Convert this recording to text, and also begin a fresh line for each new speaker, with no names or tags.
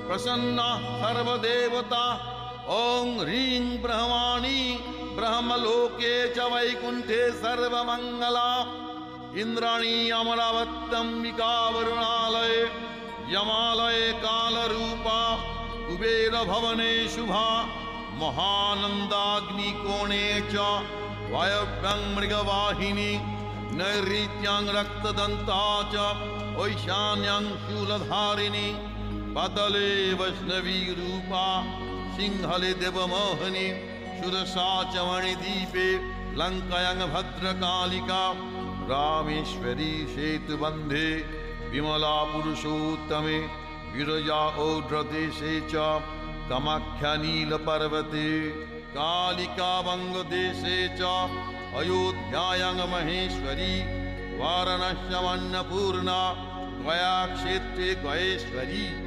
प्रसन्ना सर्वदेवता। ॐ ह्रीं ब्रह्माणि ब्रह्मलोके च वैकुण्ठे सर्वमङ्गला। इन्द्राणी अमरावत्यम्बिका वरुणालये यमालये कालरूपा। कुबेरभवने शुभा महानन्दाग्निकोणे च वायव्यं मृगवाहिनी। नैऋत्यां रक्तदन्ता च ऐशान्यां शूलधारिणी। पतले वैष्णवी रूपा सिंहले देवमोहिनी। सुरसा च मणिदीपे लङ्कायां भद्रकालिका। रामेश्वरी सेतुबन्धे विमला पुरुषोत्तमे। विरजा औड्रदेशे च कामाख्या नीलपर्वते। कालिका वङ्गदेशे च अयोध्यायां महेश्वरी। वाराणस्याम् अन्नपूर्णा गया क्षेत्रे गयेश्वरी।